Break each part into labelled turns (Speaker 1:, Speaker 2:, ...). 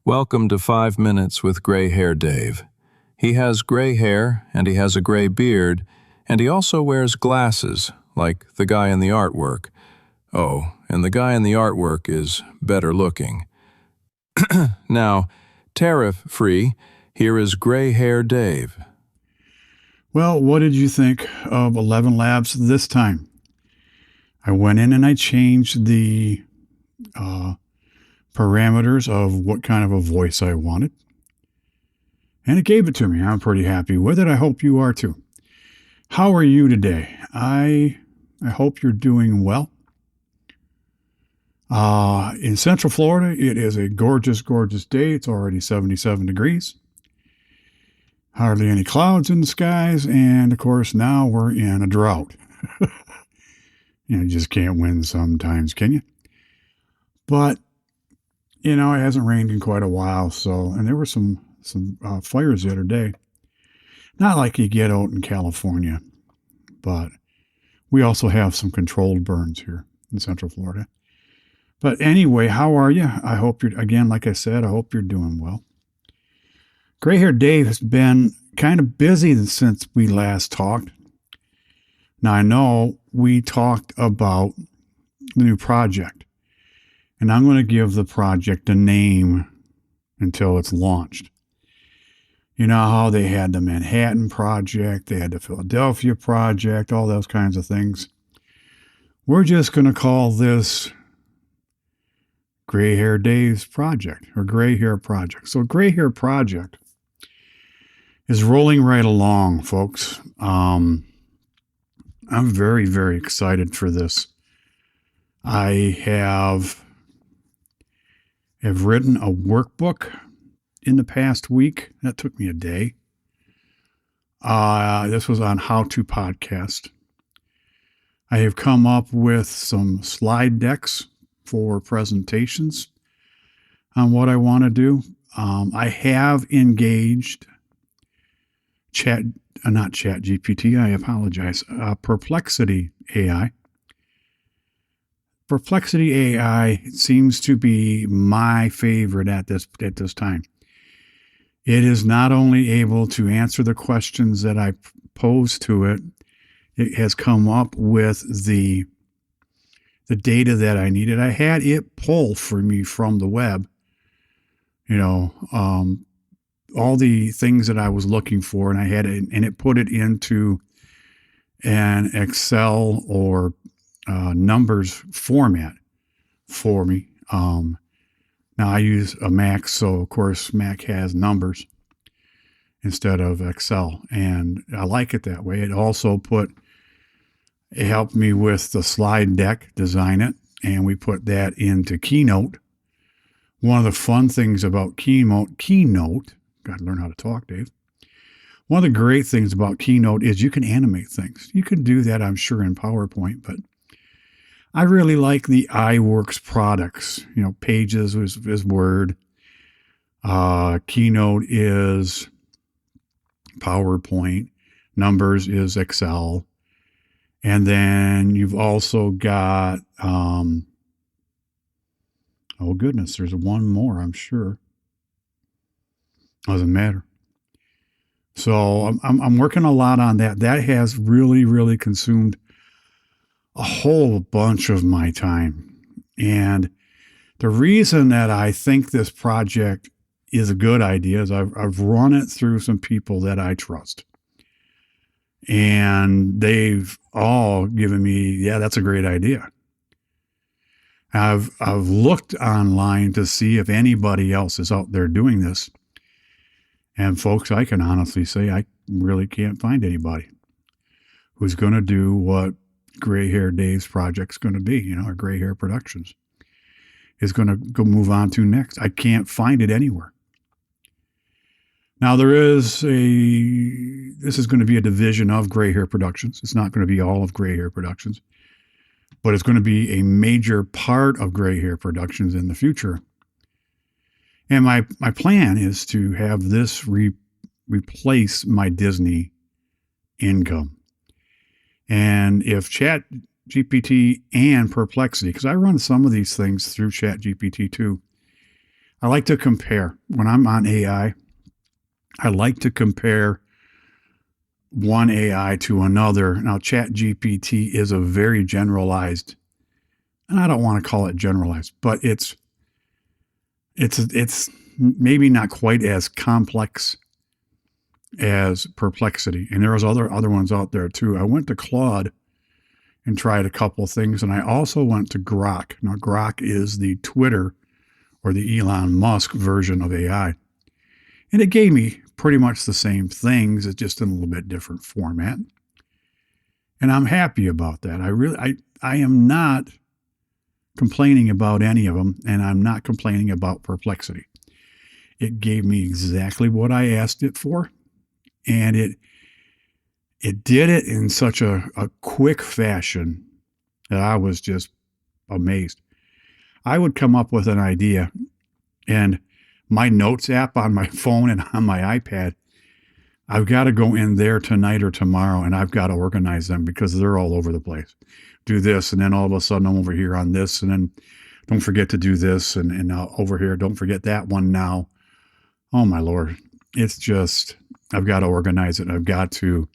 Speaker 1: Welcome to 5 Minutes with Gray Hair Dave. He has gray hair, and he has a gray beard, and he also wears glasses, like the guy in the artwork. Oh, and the guy in the artwork is better looking. Now, tariff-free, here is Gray Hair Dave.
Speaker 2: Well, what did you think of 11 Labs this time? I went in and I changed the parameters of what kind of a voice I wanted. And it gave it to me. I'm pretty happy with it. I hope you are too. How are you today? I hope you're doing well. In Central Florida, it is a gorgeous, gorgeous day. It's already 77 degrees. Hardly any clouds in the skies. And of course, now we're in a drought. You just can't win sometimes, can you? But, it hasn't rained in quite a while. And there were some fires the other day. Not like you get out in California, but we also have some controlled burns here in Central Florida. But anyway, how are you? I hope you're, again, like I said, I hope you're doing well. Gray Hair Dave has been kind of busy since we last talked. Now, I know we talked about the new project, and I'm going to give the project a name until it's launched. You know how they had the Manhattan Project, they had the Philadelphia Project, all those kinds of things. We're just going to call this Gray Hair Dave's Project, or Gray Hair Project. So Gray Hair Project is rolling right along, folks. I'm very, very excited for this. I have written a workbook in the past week. That took me a day. This was on How To Podcast. I have come up with some slide decks for presentations on what I want to do. I have engaged ChatGPT, I apologize, Perplexity AI. Perplexity AI seems to be my favorite at this time. It is not only able to answer the questions that I pose to it, it has come up with the data that I needed. I had it pull for me from the web, all the things that I was looking for, and I had it, and it put it into an Excel or numbers format for me. Now I use a Mac, so of course Mac has numbers instead of Excel, and I like it that way. It also it helped me with the slide deck, design it, and we put that into Keynote. One of the fun things about Keynote, got to learn how to talk, Dave. One of the great things about Keynote is you can animate things. You can do that, I'm sure, in PowerPoint, but I really like the iWorks products. Pages is Word. Keynote is PowerPoint. Numbers is Excel. And then you've also got, oh goodness, there's one more, I'm sure. Doesn't matter. So I'm working a lot on that. That has really, really consumed a whole bunch of my time. And the reason that I think this project is a good idea is I've run it through some people that I trust. And they've all given me, yeah, that's a great idea. I've looked online to see if anybody else is out there doing this. And folks, I can honestly say I really can't find anybody who's going to do what Gray Hair Dave's project's going to be, or Gray Hair Productions is going to go move on to next. I can't find it anywhere. Now this is going to be a division of Gray Hair Productions. It's not going to be all of Gray Hair Productions, but it's going to be a major part of Gray Hair Productions in the future. And my plan is to have this replace my Disney income. And if ChatGPT and Perplexity, because I run some of these things through ChatGPT too, I like to compare. When I'm on AI, I like to compare one AI to another. Now, ChatGPT is a very generalized, and I don't want to call it generalized, but it's maybe not quite as complex as Perplexity. And there's other ones out there too. I went to Claude and tried a couple things, and I also went to Grok. Now, Grok is the Twitter or the Elon Musk version of AI. And it gave me pretty much the same things, it's just in a little bit different format. And I'm happy about that. I am not complaining about any of them, and I'm not complaining about Perplexity. It gave me exactly what I asked it for, and it did it in such a quick fashion that I was just amazed. I would come up with an idea, and my notes app on my phone and on my iPad, I've got to go in there tonight or tomorrow, and I've got to organize them because they're all over the place. Do this, and then all of a sudden I'm over here on this, and then don't forget to do this, and over here, don't forget that one now. Oh, my Lord. It's just, I've got to organize it. I've got to,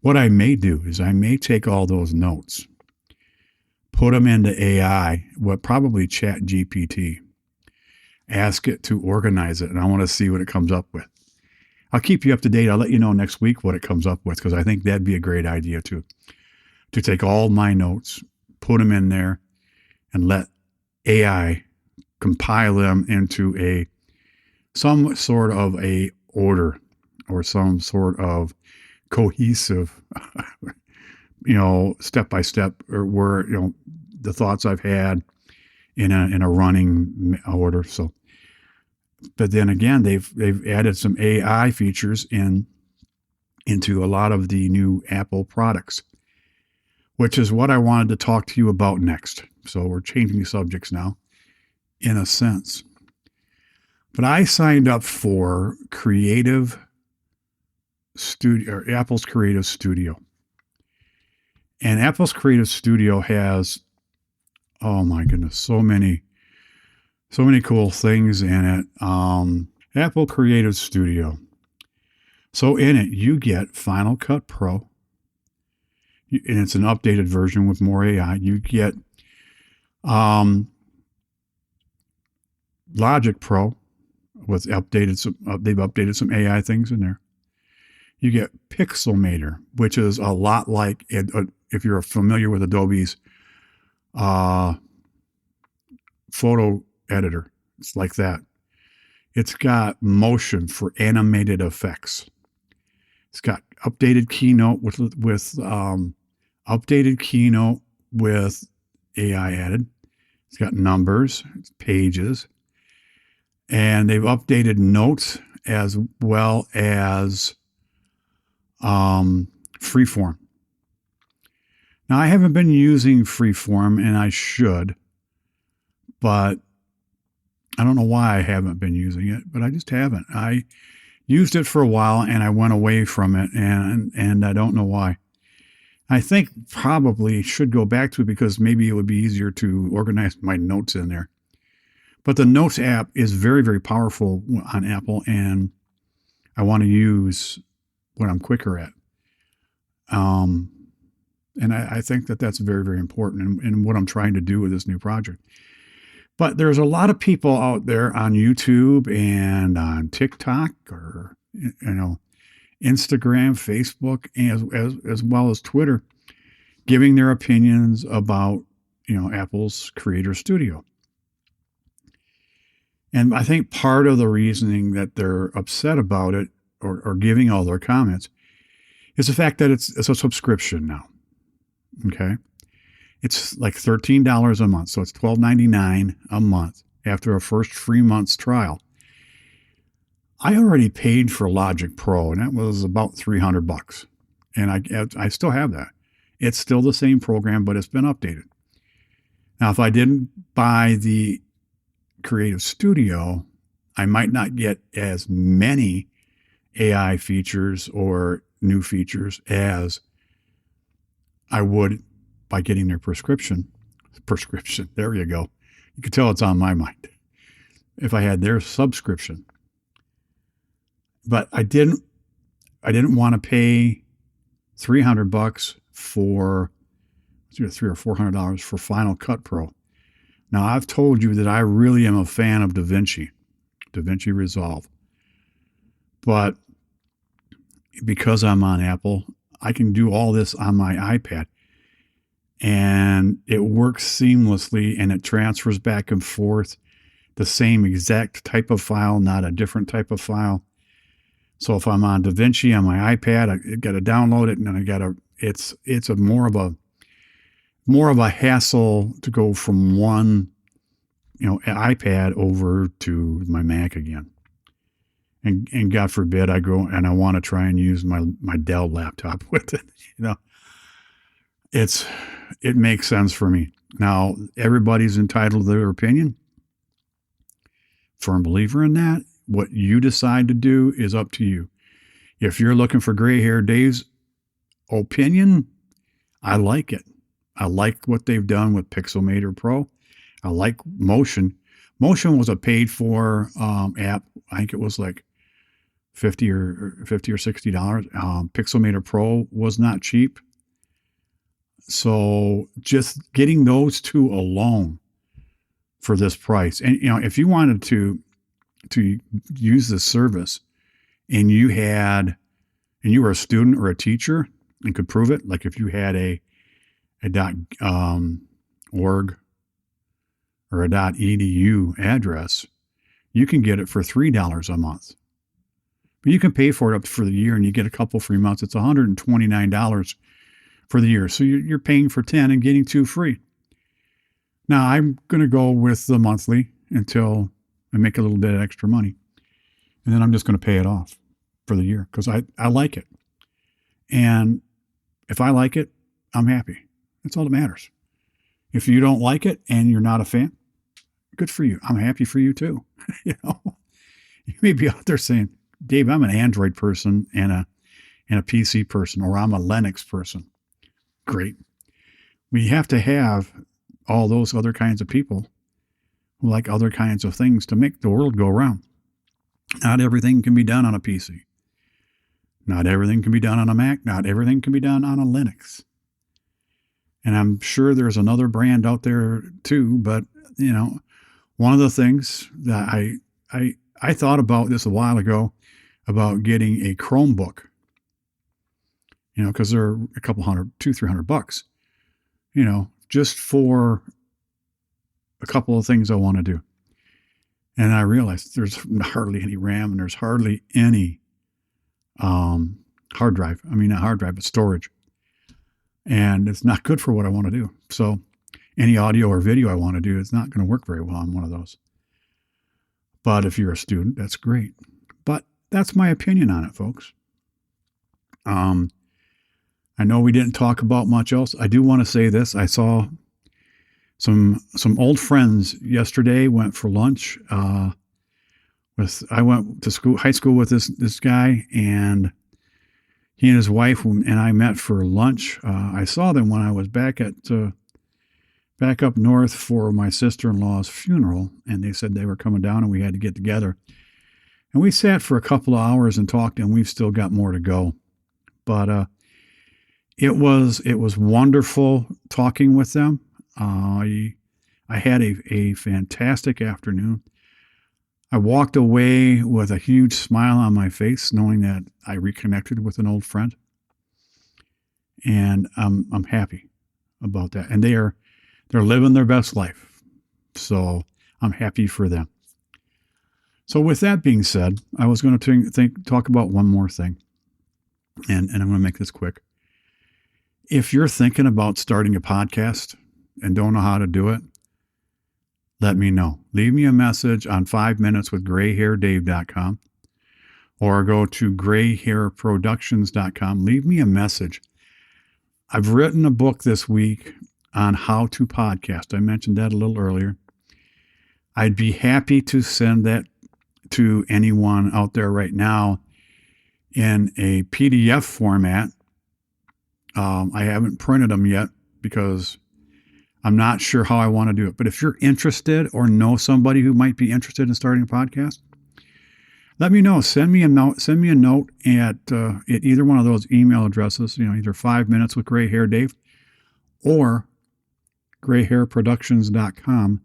Speaker 2: what I may do is I may take all those notes, put them into AI, probably ChatGPT, ask it to organize it, and I want to see what it comes up with. I'll keep you up to date. I'll let you know next week what it comes up with, because I think that'd be a great idea too, to take all my notes, put them in there, and let AI compile them into some sort of a order or some sort of cohesive, step by step, or where, the thoughts I've had in a running order. So, but then again, they've added some AI features into a lot of the new Apple products, which is what I wanted to talk to you about next. So we're changing subjects now, in a sense. But I signed up for Creative Studio, or Apple's Creative Studio. And Apple's Creative Studio has, oh my goodness, so many cool things in it. Apple Creative Studio. So in it, you get Final Cut Pro, and it's an updated version with more AI. You get Logic Pro with they've updated some AI things in there. You get Pixelmator, which is a lot like, if you're familiar with Adobe's photo editor, it's like that. It's got motion for animated effects. It's got updated Keynote with AI added. It's got numbers, it's pages, and they've updated notes as well as Freeform. Now, I haven't been using Freeform, and I should, but I don't know why I haven't been using it, but I just haven't. I used it for a while, and I went away from it, and I don't know why. I think probably should go back to it because maybe it would be easier to organize my notes in there. But the Notes app is very, very powerful on Apple, and I want to use what I'm quicker at. And I think that's very, very important in what I'm trying to do with this new project. But there's a lot of people out there on YouTube and on TikTok, or Instagram, Facebook, as well as Twitter, giving their opinions about Apple's Creator Studio. And I think part of the reasoning that they're upset about it, or giving all their comments, is the fact that it's a subscription now. Okay, it's like $13 a month, so it's $12.99 a month after a first free month's trial. I already paid for Logic Pro, and that was about $300, and I still have that. It's still the same program, but it's been updated. Now, if I didn't buy the Creative Studio, I might not get as many AI features or new features as I would by getting their prescription. There you go. You can tell it's on my mind. if I had their subscription. But I didn't want to pay $300 for $300 or $400 for Final Cut Pro. Now, I've told you that I really am a fan of DaVinci Resolve. But because I'm on Apple, I can do all this on my iPad. And it works seamlessly, and it transfers back and forth the same exact type of file, not a different type of file. So if I'm on DaVinci on my iPad, I got to download it, and then it's a more of a hassle to go from one, iPad over to my Mac again. And God forbid I go and I want to try and use my Dell laptop with it. It makes sense for me. Now, everybody's entitled to their opinion. Firm believer in that. What you decide to do is up to you. If you're looking for gray hair Dave's opinion, I like it. I like what they've done with Pixelmator Pro. I like Motion. Motion was a paid for app. I think it was like $50 or $60. Pixelmator Pro was not cheap. So just getting those two alone for this price. And if you wanted to use this service and you were a student or a teacher and could prove it, like if you had a .org or a .edu address, you can get it for $3 a month. But you can pay for it up for the year, and you get a couple free months. It's $129 for the year. So you're paying for 10 and getting 2 free. Now, I'm going to go with the monthly until I make a little bit of extra money. And then I'm just going to pay it off for the year because I like it. And if I like it, I'm happy. That's all that matters. If you don't like it and you're not a fan, good for you. I'm happy for you too. You may be out there saying, Dave, I'm an Android person and a PC person, or I'm a Linux person. Great. We have to have all those other kinds of people who like other kinds of things to make the world go round. Not everything can be done on a PC. Not everything can be done on a Mac. Not everything can be done on a Linux. And I'm sure there's another brand out there too, but one of the things that I thought about this a while ago about getting a Chromebook, because they're a couple $200-$300, just for a couple of things I want to do. And I realized there's hardly any RAM and there's hardly any hard drive. I mean, not hard drive, but storage. And it's not good for what I want to do. So any audio or video I want to do, it's not going to work very well on one of those. But if you're a student, that's great. But that's my opinion on it, folks. I know we didn't talk about much else. I do want to say this. I saw some old friends yesterday, went for lunch. I went to high school with this guy, and he and his wife and I met for lunch. I saw them when I was back up north for my sister-in-law's funeral, and they said they were coming down and we had to get together. And we sat for a couple of hours and talked, and we've still got more to go. But it was wonderful talking with them. I had a fantastic afternoon. I walked away with a huge smile on my face, knowing that I reconnected with an old friend. And I'm happy about that. And they're living their best life. So I'm happy for them. So with that being said, I was going to talk about one more thing. And I'm going to make this quick. If you're thinking about starting a podcast and don't know how to do it, let me know. Leave me a message on 5minuteswithgrayhairdave.com or go to grayhairproductions.com. Leave me a message. I've written a book this week on how to podcast. I mentioned that a little earlier. I'd be happy to send that to anyone out there right now in a PDF format. I haven't printed them yet because I'm not sure how I want to do it. But if you're interested or know somebody who might be interested in starting a podcast, let me know. Send me a note. Send me a note at either one of those email addresses. Either 5 minutes with Gray Hair Dave or grayhairproductions.com,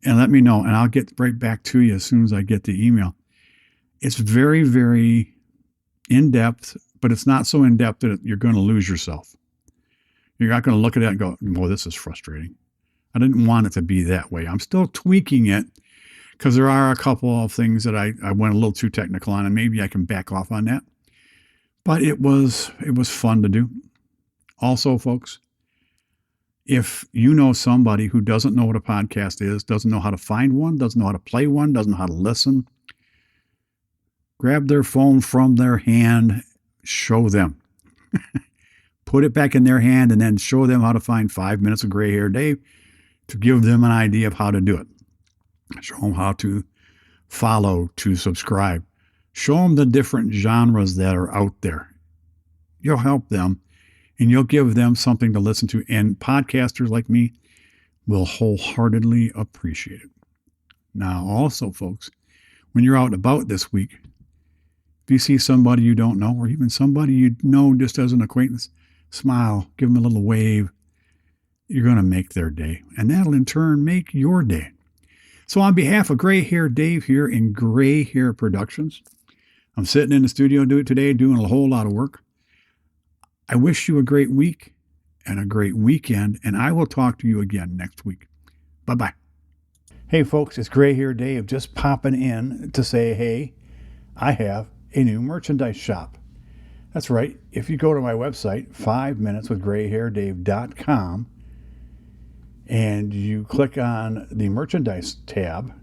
Speaker 2: and let me know. And I'll get right back to you as soon as I get the email. It's very, very in depth, but it's not so in depth that you're going to lose yourself. You're not going to look at it and go, "Well, this is frustrating. I didn't want it to be that way." I'm still tweaking it because there are a couple of things that I went a little too technical on, and maybe I can back off on that. But it was fun to do. Also, folks, if you know somebody who doesn't know what a podcast is, doesn't know how to find one, doesn't know how to play one, doesn't know how to listen, grab their phone from their hand, show them. Put it back in their hand and then show them how to find 5 minutes of Gray Hair Dave to give them an idea of how to do it. Show them how to follow, to subscribe. Show them the different genres that are out there. You'll help them and you'll give them something to listen to. And podcasters like me will wholeheartedly appreciate it. Now, also, folks, when you're out and about this week, if you see somebody you don't know, or even somebody you know just as an acquaintance, smile, give them a little wave. You're going to make their day. And that'll in turn make your day. So on behalf of Gray Hair Dave here in Gray Hair Productions, I'm sitting in the studio today doing a whole lot of work. I wish you a great week and a great weekend, and I will talk to you again next week. Bye-bye. Hey folks, it's Gray Hair Dave just popping in to say, hey, I have a new merchandise shop. That's right. If you go to my website, 5minuteswithgrayhairdave.com, and you click on the merchandise tab,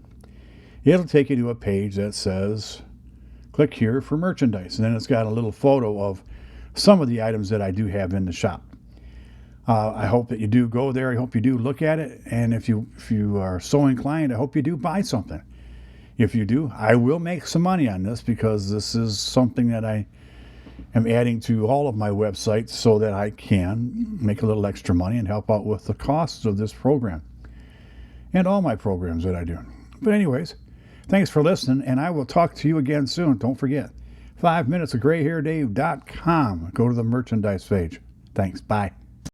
Speaker 2: it'll take you to a page that says, click here for merchandise. And then it's got a little photo of some of the items that I do have in the shop. I hope that you do go there. I hope you do look at it. And if you are so inclined, I hope you do buy something. If you do, I will make some money on this because this is something that I am adding to all of my websites so that I can make a little extra money and help out with the costs of this program and all my programs that I do. But anyways, thanks for listening, and I will talk to you again soon. Don't forget, 5minutesofgrayhairdave.com. Go to the merchandise page. Thanks. Bye.